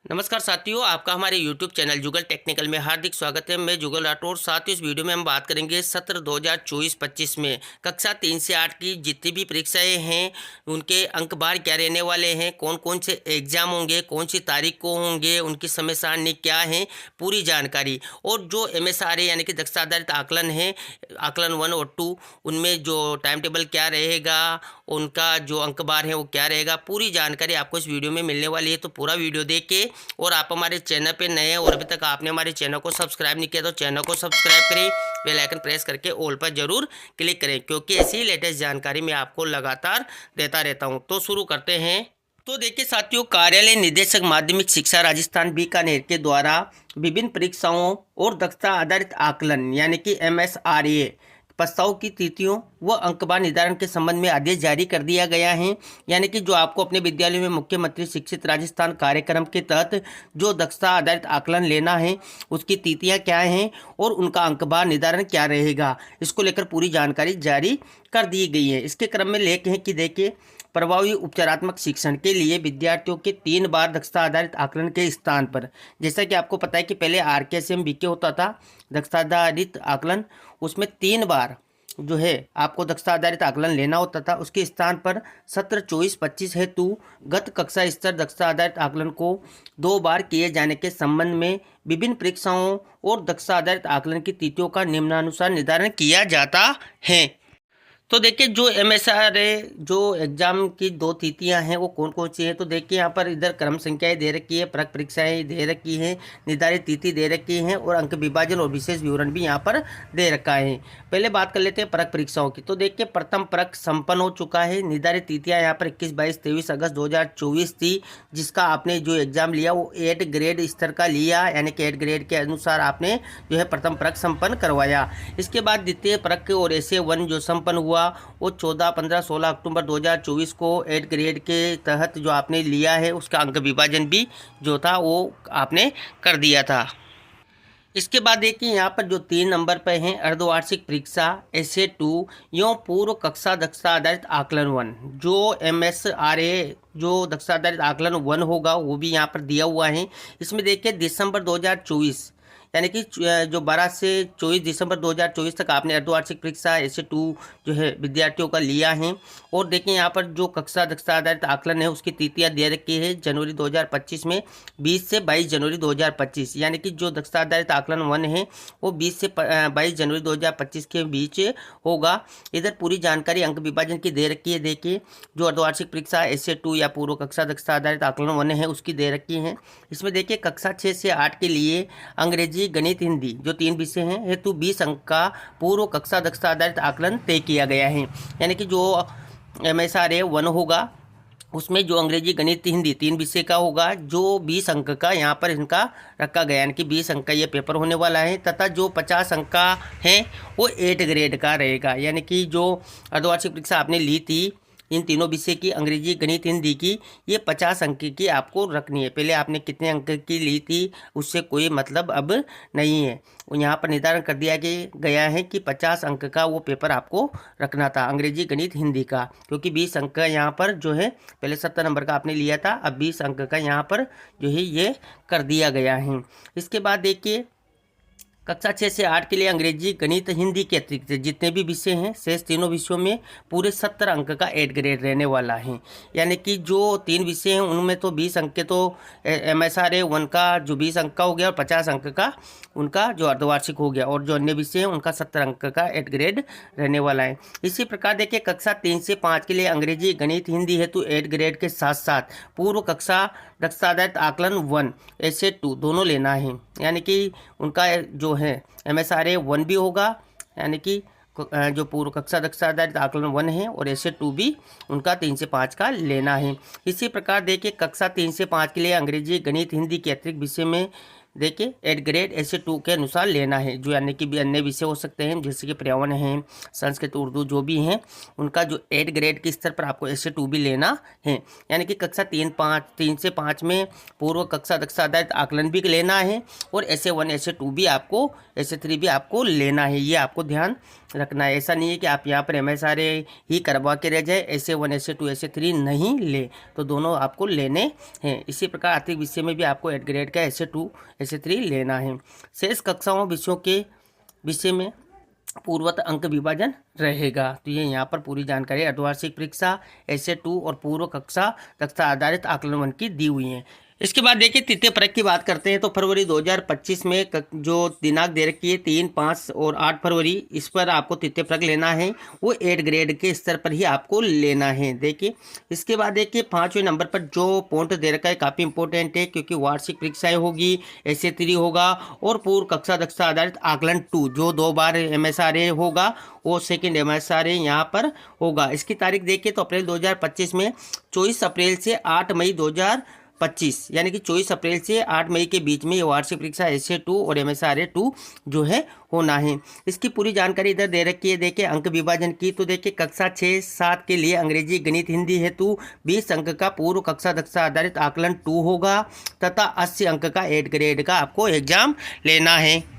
नमस्कार साथियों, आपका हमारे YouTube चैनल जुगल टेक्निकल में हार्दिक स्वागत है। मैं जुगल राठौर। साथियों, इस वीडियो में हम बात करेंगे सत्र 2024-25 में कक्षा 3 से 8 की जितनी भी परीक्षाएं हैं उनके अंक बार क्या रहने वाले हैं, कौन कौन से एग्जाम होंगे, कौन सी तारीख को होंगे, उनकी समय सारणी क्या है, पूरी जानकारी। और जो MSRA यानी कि दक्षता आधारित आकलन है, आकलन 1 और 2, उनमें जो टाइम टेबल क्या रहेगा, उनका जो अंक बार है वो क्या रहेगा, पूरी जानकारी आपको इस वीडियो में मिलने वाली है। तो पूरा वीडियो देख के, और आप हमारे चैनल पे नए हैं और अभी तक आपने हमारे चैनल को सब्सक्राइब नहीं किया तो चैनल को सब्सक्राइब करें, बेल आइकन प्रेस करके ऑल पर जरूर क्लिक करें, क्योंकि ऐसी लेटेस्ट जानकारी मैं आपको लगातार देता रहता हूं। तो शुरू करते हैं। तो देखिए साथियों, कार्यालय निदेशक माध्यमिक शिक्षा राजस्थान बीकानेर के द्वारा विभिन्न परीक्षाओं और दक्षता आधारित आकलन यानी कि MSRA प्रस्ताव की तिथियों व अंकबार निर्धारण के संबंध में आदेश जारी कर दिया गया है। यानी कि जो आपको अपने विद्यालय में मुख्यमंत्री शिक्षित राजस्थान कार्यक्रम के तहत जो दक्षता आधारित आकलन लेना है उसकी तिथियां क्या हैं और उनका अंकबार निर्धारण क्या रहेगा, इसको लेकर पूरी जानकारी जारी कर दी गई है। इसके क्रम में लेख है कि देखिए, प्रभावी उपचारात्मक शिक्षण के लिए विद्यार्थियों के 3 बार दक्षता आधारित आकलन के स्थान पर, जैसा कि आपको पता है कि पहले RKSM BK होता था दक्षता आधारित आकलन, उसमें 3 बार जो है आपको दक्षता आधारित आकलन लेना होता था। उसके स्थान पर सत्र 24-25 हेतु गत कक्षा स्तर दक्षता आधारित आकलन को 2 बार किए जाने के संबंध में विभिन्न परीक्षाओं और दक्षता आधारित आकलन की तिथियों का निम्नानुसार निर्धारण किया जाता है। तो देखिए, जो MSRA जो एग्जाम की 2 तिथियां हैं वो कौन कौन सी हैं, तो देखिए यहाँ पर इधर क्रम संख्याएं दे रखी है, परख परीक्षाएं दे रखी हैं, निर्धारित तिथि दे रखी हैं और अंक विभाजन और विशेष विवरण भी यहाँ पर दे रखा है। पहले बात कर लेते हैं परख परीक्षाओं की। तो देखिए, प्रथम परख संपन्न हो चुका है। निर्धारित तिथियां यहाँ पर 21, 22, 23 अगस्त 2024 थी, जिसका आपने जो एग्जाम लिया वो 8 ग्रेड स्तर का लिया, यानी कि 8 ग्रेड के अनुसार आपने जो है प्रथम परख संपन्न करवाया। इसके बाद द्वितीय परख और ऐसे 1 जो संपन्न हुआ वो 14, 15, 16 अक्टूबर 2024 को 8 ग्रेड के तहत जो आपने लिया है उसका अंक विभाजन भी जो था वो आपने कर दिया था। इसके बाद देखिए, यहाँ पर जो 3 नंबर पर हैं अर्धवार्षिक परीक्षा essay 2 यो पूर्व कक्षा दक्षता आधारित आकलन 1, जो MSRA जो दक्षता आधारित आकलन 1 होगा वो भी यहाँ पर दिया हुआ है। इसमें देखिए, दिसंबर 2024 यानी कि जो 12 से 24 दिसंबर 2024 तक आपने अर्धवार्षिक परीक्षा essay 2 जो है विद्यार्थियों का लिया है। और देखिए, यहाँ पर जो कक्षा दक्षता आधारित आकलन है उसकी तिथियां दे रखी है जनवरी 2025 में 20 से 22 जनवरी 2025, यानी कि जो दक्षता आधारित आकलन 1 है वो 20 से 22 जनवरी 2025 के बीच होगा। इधर पूरी जानकारी अंक विभाजन की दे रखी है। देखिए, जो अर्धवार्षिक परीक्षा essay 2 या पूर्व कक्षा दक्षता आधारित आकलन 1 है उसकी दे रखी है। इसमें देखिए, कक्षा 6 से 8 के लिए अंग्रेजी, गणित, हिंदी जो 3 विषय हैं हेतु 20 अंक का पूर्व कक्षा दक्षता आधारित आकलन तय किया गया है। यानी कि जो MSRA 1 होगा उसमें जो अंग्रेजी, गणित, हिंदी 3 विषय का होगा, जो 20 अंक का यहाँ पर इनका रखा गया, यानी कि 20 अंक का ये पेपर होने वाला है। तथा जो 50 अंक का है वो 8 ग्रेड का रहेगा। यानी कि जो अर्धवार्षिक परीक्षा आपने ली थी इन तीनों विषय की, अंग्रेजी, गणित, हिंदी की, ये 50 अंक की आपको रखनी है। पहले आपने कितने अंक की ली थी उससे कोई मतलब अब नहीं है। यहाँ पर निर्धारण कर दिया गया है कि 50 अंक का वो पेपर आपको रखना था, अंग्रेजी, गणित, हिंदी का, क्योंकि 20 अंक का यहाँ पर जो है पहले 70 नंबर का आपने लिया था, अब 20 अंक का यहाँ पर जो है ये कर दिया गया है। इसके बाद देखिए, कक्षा 6 से 8 के लिए अंग्रेजी, गणित, हिंदी के अतिरिक्त जितने भी विषय हैं शेष तीनों विषयों में पूरे 70 अंक का 8 ग्रेड रहने वाला है। यानी कि जो 3 विषय हैं उनमें तो 20 अंक के तो MSRA 1 का जो 20 अंक का हो गया और 50 अंक का उनका जो अर्धवार्षिक हो गया, और जो अन्य विषय हैं उनका 70 अंक का 8 ग्रेड रहने वाला है। इसी प्रकार देखिए, कक्षा 3 से 5 के लिए अंग्रेजी, गणित, हिंदी हेतु 8 ग्रेड के साथ साथ पूर्व कक्षा दक्षता आधारित आकलन 1 essay 2 दोनों लेना है। यानी कि उनका जो है MSRA 1 भी होगा, यानी कि जो पूर्व कक्षा दक्षता आधारित आकलन 1 है, और essay 2 भी उनका 3 से 5 का लेना है। इसी प्रकार देखिए, कक्षा 3 से 5 के लिए अंग्रेजी, गणित, हिंदी के अतिरिक्त विषय में देखिए 8 ग्रेड ऐसे 2 के अनुसार लेना है, जो यानी कि भी अन्य विषय हो सकते हैं जैसे कि पर्यावरण है, संस्कृत, उर्दू जो भी हैं उनका जो 8 ग्रेड के स्तर पर आपको ऐसे 2 भी लेना है। यानी कि कक्षा 3 से 5 में पूर्व कक्षा दक्षता आधारित आकलन भी लेना है और ऐसे 1 ऐसे 2 भी आपको, ऐसे 3 भी आपको लेना है। ये आपको ध्यान रखना है। ऐसा नहीं है कि आप यहाँ पर MSRA ही करवा के रह जाए, ऐसे 1 ऐसे 2 ऐसे 3 नहीं ले, तो दोनों आपको लेने हैं। इसी प्रकार आर्थिक विषय में भी आपको 8 ग्रेड का ऐसे 2 ऐसे 3 लेना है। शेष कक्षाओं विषयों के विषय में पूर्वत अंक विभाजन रहेगा। तो ये यहाँ पर पूरी जानकारी अर्धवार्षिक परीक्षा, ऐसे 2 और पूर्व कक्षा दक्षता आधारित आकलन 1 की दी हुई है। इसके बाद देखिए तृतीय परख की बात करते हैं तो फरवरी 2025 में जो दिनांक दे रखी है 3, 5 और 8 फरवरी, इस पर आपको तृतीय परख लेना है। वो 8 ग्रेड के स्तर पर ही आपको लेना है। देखिए इसके बाद देखिए 5वें नंबर पर जो पॉइंट दे रखा है काफ़ी इंपॉर्टेंट है, क्योंकि वार्षिक परीक्षाएं होगी, ऐसे 3 होगा और पूर्व कक्षा दक्षता आधारित आकलन 2 जो 2 बार MSRA होगा, वो सेकेंड MSRA यहाँ पर होगा। इसकी तारीख देखिए तो अप्रैल 2025 में 24 अप्रैल से 8 मई 2025, यानी कि 24 अप्रैल से 8 मई के बीच में ये वार्षिक परीक्षा ऐसे 2 और MSRA 2 जो है होना है। इसकी पूरी जानकारी इधर दे रखी है। देखिए अंक विभाजन की तो देखिए कक्षा 6, 7 के लिए अंग्रेजी, गणित, हिंदी हेतु 20 अंक का पूर्व कक्षा दक्षता आधारित आकलन 2 होगा तथा 80 अंक का 8 ग्रेड का आपको एग्जाम लेना है।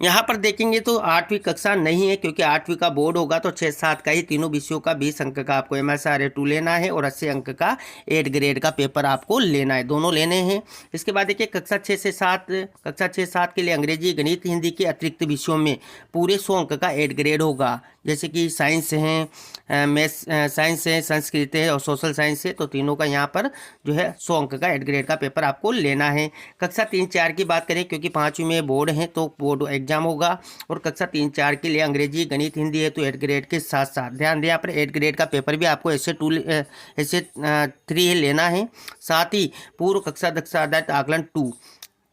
यहाँ पर देखेंगे तो 8वीं कक्षा नहीं है, क्योंकि 8वीं का बोर्ड होगा तो 6, 7 का ही तीनों विषयों का 20 अंक का आपको MSRA 2 लेना है और 80 अंक का 8 ग्रेड का पेपर आपको लेना है, दोनों लेने हैं। इसके बाद देखिए कक्षा 6 से 7, कक्षा 6, 7 के लिए अंग्रेजी, गणित, हिंदी के अतिरिक्त विषयों में पूरे 100 अंक का 8 ग्रेड होगा, जैसे कि साइंस है, मैथ्स, साइंस है, संस्कृत है और सोशल साइंस है, तो तीनों का यहाँ पर जो है 100 अंक का 8 ग्रेड का पेपर आपको लेना है। कक्षा 3, 4 की बात करें, क्योंकि 5वीं में बोर्ड है तो बोर्ड एग्जाम होगा और कक्षा 3, 4 के लिए अंग्रेजी, गणित, हिंदी है तो 8 ग्रेड के साथ साथ ध्यान दें यहाँ पर 8 ग्रेड का पेपर भी आपको ऐसे 3 लेना है। साथ ही पूर्व कक्षा दक्षता आधारित आकलन 2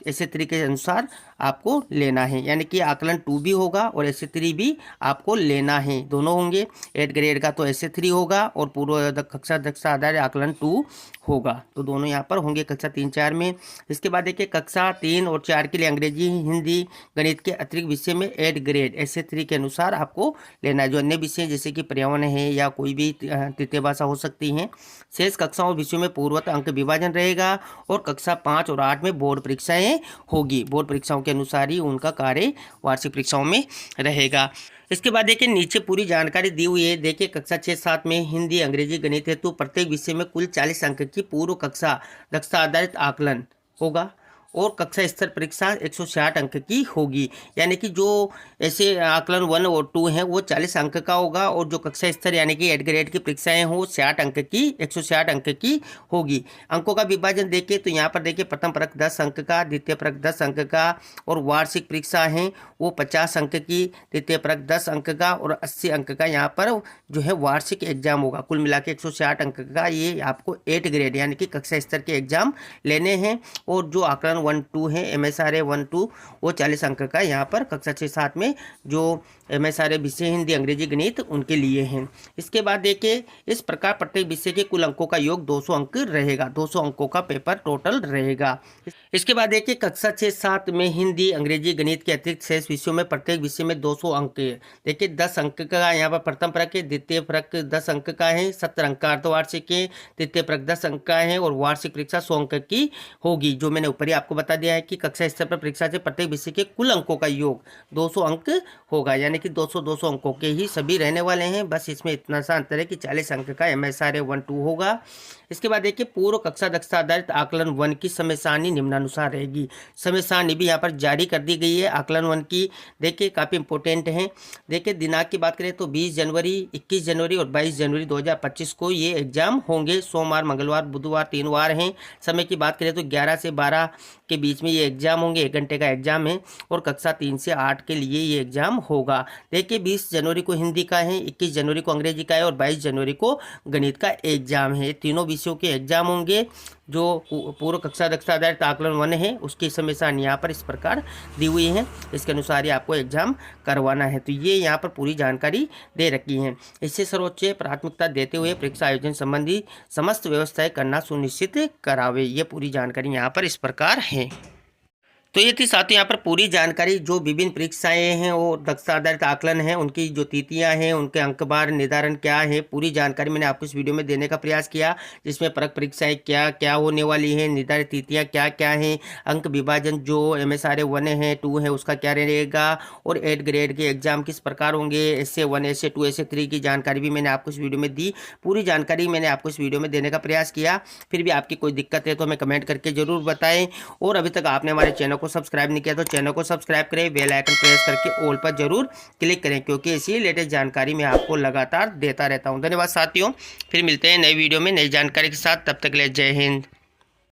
ऐसे 3 के अनुसार आपको लेना है, यानी कि आकलन 2 भी होगा और ऐसे 3 भी आपको लेना है, दोनों होंगे। 8 ग्रेड का तो ऐसे 3 होगा और पूर्व कक्षा दक्षता आधारित आकलन 2 होगा, तो दोनों यहाँ पर होंगे कक्षा 3, 4 में। इसके बाद देखिए कक्षा 3 और 4 के लिए अंग्रेजी, हिंदी, गणित के अतिरिक्त विषय में 8 ग्रेड ऐसे 3 के अनुसार आपको लेना है। जो अन्य विषय जैसे कि पर्यावरण है या कोई भी तृतीय भाषा हो सकती हैं। शेष कक्षाओं विषयों में पूर्वत अंक विभाजन रहेगा और कक्षा 5 और 8 में बोर्ड परीक्षाएं होगी। बोर्ड परीक्षाओं के अनुसार ही उनका कार्य वार्षिक परीक्षाओं में रहेगा। इसके बाद देखिए नीचे पूरी जानकारी दी हुई है। देखिए कक्षा 6, 7 में हिंदी, अंग्रेजी, गणित हेतु प्रत्येक विषय में कुल 40 अंक की पूर्व कक्षा दक्षता आधारित आकलन होगा और कक्षा स्तर परीक्षा 160 अंक की होगी, यानी कि जो ऐसे आकलन 1 और 2 हैं वो 40 अंक का होगा और जो कक्षा स्तर यानी कि 8 ग्रेड की परीक्षाएं हो 60 अंक की, 160 अंक की होगी। अंकों का विभाजन देखिए तो यहाँ पर देखिए प्रथम परख 10 अंक का, द्वितीय परख 10 अंक का और वार्षिक परीक्षा है वो 50 अंक की, तृतीय परख 10 अंक का और 80 अंक का यहाँ पर जो है वार्षिक एग्जाम होगा। कुल मिला के 160 अंक का ये आपको 8 ग्रेड यानी कि कक्षा स्तर के एग्जाम लेने हैं और जो आकलन 1, 2 है MSRA 1, 2 वो 40 अंक का यहाँ पर कक्षा 6, 7 में जो MSRA विषय हिंदी, अंग्रेजी, गणित उनके लिए हैं। इसके बाद देखिए इस प्रकार प्रत्येक विषय के कुल अंकों का योग 200 अंक रहेगा, 200 अंकों का पेपर टोटल रहेगा। इसके बाद देखिए कक्षा 6, 7 में हिंदी, अंग्रेजी, गणित के अतिरिक्त शेष विषयों में प्रत्येक विषय में 200 अंक है। देखिए 10 अंक का यहाँ पर प्रथम परख है, द्वितीय परख 10 अंक का है, 70 अंक का अर्धवार्षिक है, तृतीय परख 10 अंक का है और वार्षिक परीक्षा 100 अंक की होगी। जो मैंने ऊपर ही आपको बता दिया है कि कक्षा स्तर पर परीक्षा से प्रत्येक विषय के कुल अंकों का योग 200 अंक होगा, यानी कि 200 अंकों के ही सभी रहने वाले हैं। बस इसमें इतना सा अंतर है कि 40 अंक का MSRA 1, 2 होगा। इसके बाद देखिए पूर्व कक्षा दक्षता आधारित आकलन 1 की समय सारणी निम्नानुसार रहेगी। समय सारणी भी यहाँ पर जारी कर दी गई है आकलन 1 की। देखिए काफ़ी इंपॉर्टेंट है। देखिए दिनांक की बात करें तो 20 जनवरी, 21 जनवरी और 22 जनवरी 2025 को ये एग्जाम होंगे। सोमवार, मंगलवार, बुधवार 3 वार हैं। समय की बात करें तो 11 से 12 के बीच में ये एग्जाम होंगे, 1 घंटे का एग्जाम है और कक्षा 3 से 8 के लिए ये एग्जाम होगा। देखिए 20 जनवरी को हिंदी का है, 21 जनवरी को अंग्रेजी का है और 22 जनवरी को गणित का एग्जाम है। तीनों विषयों के एग्जाम होंगे। जो पूर्व कक्षा दक्षता आधारित आकलन 1 है उसकी समय सारणी यहाँ पर इस प्रकार दी हुई है, इसके अनुसार ही आपको एग्जाम करवाना है। तो ये यहाँ पर पूरी जानकारी दे रखी है। इससे सर्वोच्च प्राथमिकता देते हुए परीक्षा आयोजन संबंधी समस्त व्यवस्थाएं करना सुनिश्चित करावे। ये पूरी जानकारी यहाँ पर इस प्रकार है। तो ये थी साथियों यहाँ पर पूरी जानकारी जो विभिन्न परीक्षाएं हैं और दक्षता आधारित आकलन है, उनकी जो तिथियां हैं, उनके अंकबार निर्धारण क्या है, पूरी जानकारी मैंने आपको इस वीडियो में देने का प्रयास किया। जिसमें परख परीक्षाएं क्या क्या होने वाली हैं, निर्धारित तिथियां क्या क्या हैं, अंक विभाजन जो MSRA 1 है 2 है उसका क्या रहेगा, और 8 ग्रेड के एग्जाम किस प्रकार होंगे, SA 1 SA 2 SA 3 की जानकारी भी मैंने आपको इस वीडियो में दी। पूरी जानकारी मैंने आपको इस वीडियो में देने का प्रयास किया। फिर भी आपकी कोई दिक्कत है तो हमें कमेंट करके जरूर बताएं। और अभी तक आपने हमारे चैनल को सब्सक्राइब नहीं किया तो चैनल को सब्सक्राइब करें, बेल आइकन प्रेस करके ऑल पर जरूर क्लिक करें, क्योंकि इसी लेटेस्ट जानकारी मैं आपको लगातार देता रहता हूं। धन्यवाद साथियों, फिर मिलते हैं नई वीडियो में नई जानकारी के साथ। तब तक के लिए जय हिंद।